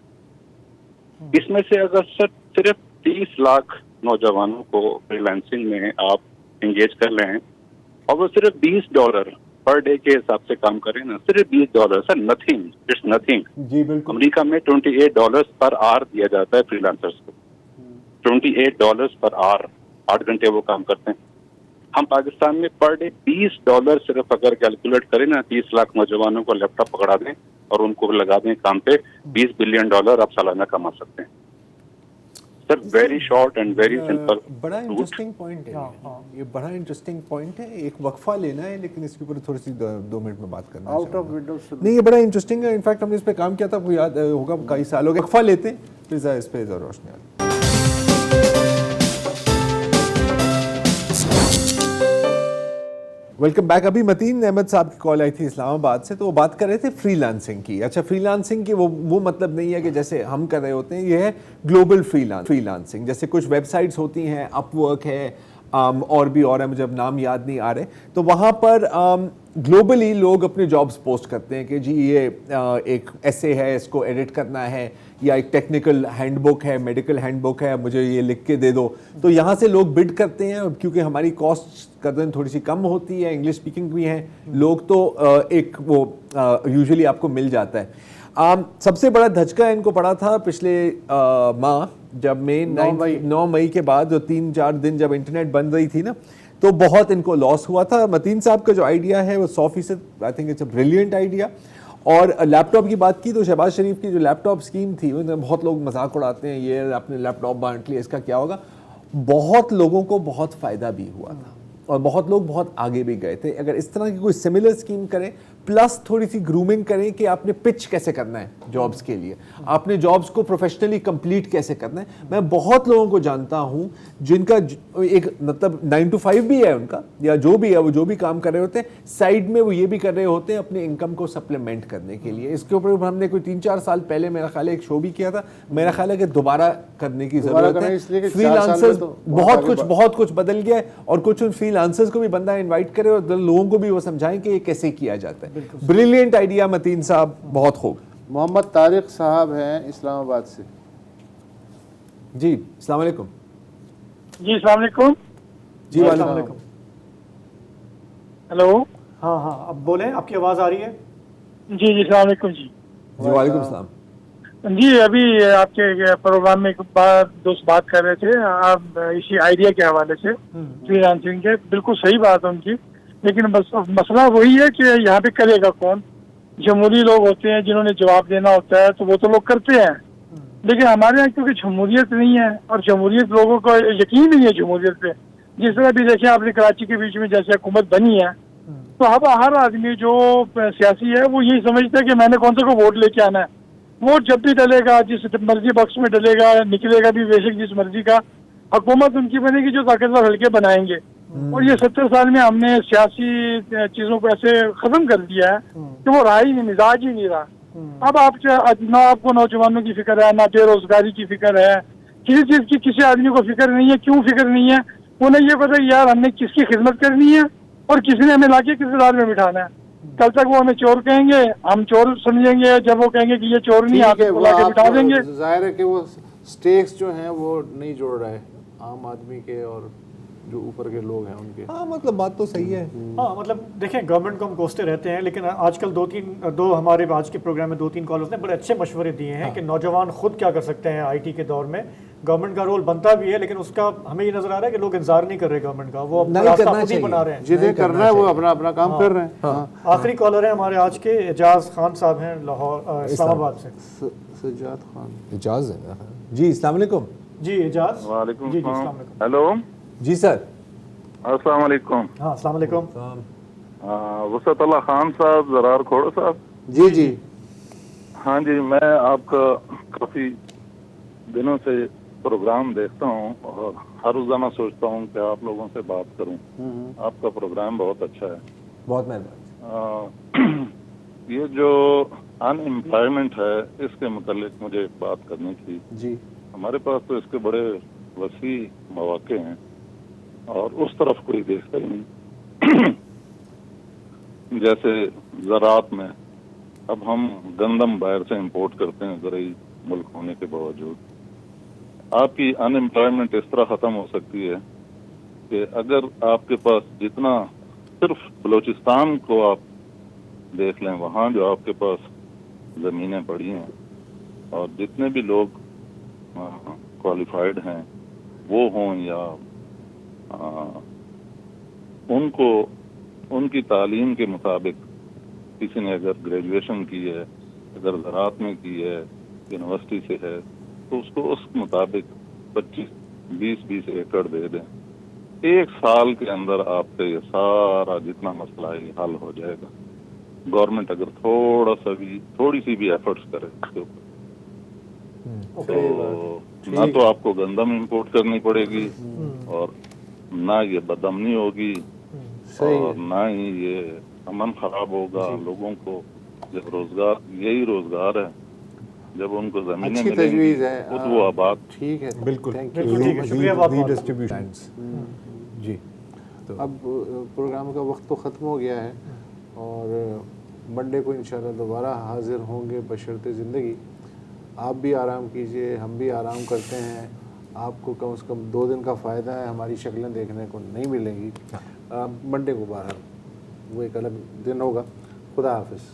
[SPEAKER 11] इसमें से अगर सिर्फ 30 लाख नौजवानों को फ्रीलांसिंग में आप एंगेज कर लें और वो सिर्फ $20 पर डे के हिसाब से काम करें ना, सिर्फ $20 सर, नथिंग, इट्स नथिंग।
[SPEAKER 1] जी बिल्कुल।
[SPEAKER 11] अमेरिका में $28 पर आवर दिया जाता है फ्रीलांसर्स को। $28 पर आवर, 8 घंटे वो काम करते हैं। हम पाकिस्तान में पर डे $20 सिर्फ अगर कैलकुलेट करें ना, 30 लाख नौजवानों को लैपटॉप पकड़ा दें और उनको लगा दें काम पे, $20 बिलियन आप सालाना कमा सकते हैं। Sir very short and very simple.
[SPEAKER 1] बड़ा इंटरेस्टिंग पॉइंट है ये बड़ा इंटरेस्टिंग पॉइंट है। एक वक्फा लेना है, लेकिन इसके ऊपर थोड़ी सी 2 मिनट में बात करना
[SPEAKER 4] आउट ऑफ विंडोज
[SPEAKER 1] नहीं, ये बड़ा इंटरेस्टिंग है। इनफैक्ट हमने इस पे काम किया था, आपको याद होगा, कई साल हो गए। वक्फा लेते हैं, फिर इस पे रोशनी आती। Welcome back. अभी मतीन अहमद साहब की कॉल आई थी इस्लामाबाद से, तो वो बात कर रहे थे फ्रीलांसिंग की। अच्छा, फ्रीलांसिंग की वो मतलब नहीं है कि जैसे हम कर रहे होते हैं, ये है ग्लोबल फ्रीलांसिंग। जैसे कुछ वेबसाइट्स होती हैं, अपवर्क है, और भी और है, मुझे अब नाम याद नहीं आ रहे। तो वहाँ पर ग्लोबली लोग अपने जॉब्स पोस्ट करते हैं कि जी ये एक ऐसे है, इसको एडिट करना है, या एक टेक्निकल हैंडबुक है, मेडिकल हैंडबुक है, मुझे ये लिख के दे दो। तो यहाँ से लोग बिड करते हैं, क्योंकि हमारी कॉस्ट कदर थोड़ी सी कम होती है, इंग्लिश स्पीकिंग भी हैं लोग, तो एक वो यूजुअली आपको मिल जाता है। सबसे बड़ा धचका इनको पड़ा था पिछले माह, जब 9 मई के बाद जो 3-4 दिन जब इंटरनेट बंद रही थी ना, तो बहुत इनको लॉस हुआ था। मतीन साहब का जो आइडिया है वो 100%, I think it's a brilliant idea. और लैपटॉप की बात की तो शहबाज शरीफ की जो लैपटॉप स्कीम थी, बहुत लोग मजाक उड़ाते हैं, ये आपने लैपटॉप बांट लिया, इसका क्या होगा। बहुत लोगों को बहुत फ़ायदा भी हुआ था और बहुत लोग बहुत आगे भी गए थे। अगर इस तरह की कोई सिमिलर स्कीम करें, प्लस थोड़ी सी ग्रूमिंग करें कि आपने पिच कैसे करना है जॉब्स के लिए, आपने जॉब्स को प्रोफेशनली कंप्लीट कैसे करना है. मैं बहुत लोगों को जानता हूं जिनका एक मतलब 9 to 5 भी है उनका, या जो भी है, वो जो भी काम कर रहे होते हैं साइड में वो ये भी कर रहे होते हैं अपने इनकम को सप्लीमेंट करने के लिए. इसके ऊपर हमने कोई 3-4 साल पहले मेरा ख्याल है एक शो भी किया था. मेरा ख्याल है कि दोबारा करने की जरूरत है. फ्रीलांसर्स बहुत कुछ बदल गया है, और कुछ उन फ्रीलांसर्स को भी बंदा इनवाइट करे और लोगों को भी वो समझाएं कि ये कैसे किया जाता है. ब्रिलियंट आइडिया मतीन साहब, बहुत खूब.
[SPEAKER 4] मोहम्मद तारिक साहब हैं इस्लामाबाद से.
[SPEAKER 1] जी अस्सलाम वालेकुम.
[SPEAKER 12] जी अस्सलाम वालेकुम.
[SPEAKER 1] जी वालेकुम.
[SPEAKER 12] हेलो.
[SPEAKER 3] हाँ अब बोलें, आपकी आवाज़ आ रही है.
[SPEAKER 12] जी जी अस्सलाम वालेकुम. जी
[SPEAKER 1] वालेकुम सलाम.
[SPEAKER 12] जी अभी आपके प्रोग्राम में एक दोस्त बात कर रहे थे आप इसी आइडिया के हवाले से फ्रीलांसिंग के. बिल्कुल सही बात है उनकी, लेकिन बस मसला वही है कि यहाँ पे करेगा कौन. जमहूरी लोग होते हैं जिन्होंने जवाब देना होता है तो वो तो लोग करते हैं, लेकिन हमारे यहाँ क्योंकि जमहूरियत नहीं है और जमहूरियत लोगों का यकीन नहीं है जमहूरियत पे. जिस तरह भी देखें आपने कराची के बीच में जैसे हुकूमत बनी है तो अब हर आदमी जो सियासी है वो यही समझता है कि मैंने कौन सा को वोट लेके आना है. वोट जब भी डलेगा जिस मर्जी बक्स में डलेगा निकलेगा भी बेशक जिस मर्जी का. हुकूमत उनकी बनेगी जो ताकतवर हल्के बनाएंगे. और ये 70 साल में हमने सियासी चीजों को ऐसे खत्म कर दिया है कि वो रहा ही नहीं, मिजाज ही नहीं रहा. अब आप ना आपको नौजवानों की फिक्र है, ना बेरोजगारी की फिक्र है, किसी चीज की किसी आदमी को फिक्र नहीं है. क्यों फिक्र नहीं है? उन्हें ये पता है यार हमने किसकी खिदमत करनी है और किसी ने हमें लाके किस दाल में बिठाना है. कल तक वो हमें चोर कहेंगे, हम चोर समझेंगे. जब वो कहेंगे कि ये चोर नहीं, आप लाके बिठा देंगे.
[SPEAKER 4] जाहिर है कि वो स्टेक्स जो हैं वो नहीं जोड़ रहा है आम आदमी के और जो ऊपर के लोग हैं उनके.
[SPEAKER 1] हाँ मतलब बात तो सही है.
[SPEAKER 3] हाँ मतलब देखें गवर्नमेंट को हम कोसते रहते हैं, लेकिन आजकल दो हमारे आज के प्रोग्राम में 2-3 कॉलर्स ने बड़े अच्छे मशवरे दिए हैं कि नौजवान खुद क्या कर सकते हैं आईटी के दौर में. गवर्नमेंट का रोल बनता भी है, लेकिन उसका हमें ये नजर आ रहा है कि लोग इंतजार नहीं कर रहे गवर्नमेंट का, वो रास्ता खुद ही बना रहे हैं.
[SPEAKER 4] जिन्हें करना है वो अपना काम कर रहे हैं.
[SPEAKER 3] आखिरी कॉलर है हमारे आज के एजाज खान साहब हैं लाहौर इस्लामाबाद से.
[SPEAKER 4] सज्जाद खान.
[SPEAKER 1] एजाज है जी. अस्सलाम वालेकुम.
[SPEAKER 3] जी एजाज.
[SPEAKER 10] वालेकुम
[SPEAKER 3] जी
[SPEAKER 10] सलाम. हेलो.
[SPEAKER 1] जी सर.
[SPEAKER 10] अस्सलाम वालेकुम.
[SPEAKER 3] हाँ अस्सलाम वालेकुम.
[SPEAKER 10] वसत अल्लाह खान साहब, जरार खोड़ साहब.
[SPEAKER 4] जी जी.
[SPEAKER 10] हाँ जी, मैं आपका काफी दिनों से प्रोग्राम देखता हूँ और हर रोजाना सोचता हूँ कि आप लोगों से बात करूँ. आपका प्रोग्राम बहुत अच्छा है.
[SPEAKER 1] बहुत मेहरबानी.
[SPEAKER 10] ये जो अनएम्प्लॉयमेंट है इसके मुतालिक मुझे एक बात करनी थी.
[SPEAKER 4] जी.
[SPEAKER 10] हमारे पास तो इसके बड़े वसी मौके हैं और उस तरफ कोई देखता ही नहीं. जैसे ज़राअत में अब हम गंदम बाहर से इंपोर्ट करते हैं ज़रूरी मुल्क होने के बावजूद. आपकी अनएम्प्लॉयमेंट इस तरह ख़त्म हो सकती है कि अगर आपके पास जितना सिर्फ बलूचिस्तान को आप देख लें, वहाँ जो आपके पास ज़मीनें पड़ी हैं और जितने भी लोग क्वालिफाइड हैं वो हों या उनको उनकी तालीम के मुताबिक किसी ने अगर ग्रेजुएशन की है, अगर ज़राअत में की है, यूनिवर्सिटी से है, तो उसको उस मुताबिक 25-20 एकड़ दे दें. 1 साल के अंदर आपका ये सारा जितना मसला है हल हो जाएगा. गवर्नमेंट अगर थोड़ी सी भी एफर्ट्स करे इसके ऊपर तो ना तो आपको गंदम इंपोर्ट करनी पड़ेगी और ना ये बदअमनी होगी और ना ही ये अमन खराब होगा. लोगों को जब रोजगार, यही रोजगार है, जब उनको जमीनें मिलेंगी खुद वो आबाद.
[SPEAKER 4] ठीक है,
[SPEAKER 1] बिल्कुल.
[SPEAKER 3] शुक्रिया.
[SPEAKER 1] जी.
[SPEAKER 4] तो अब प्रोग्राम का वक्त तो ख़त्म हो गया है और मंडे को इंशाल्लाह दोबारा हाजिर होंगे बशर्ते ज़िंदगी. आप भी आराम कीजिए, हम भी आराम करते हैं. आपको कम से कम 2 दिन का फ़ायदा है, हमारी शक्लें देखने को नहीं मिलेंगी. मंडे को बहरहाल वो एक अलग दिन होगा. खुदा हाफिज़.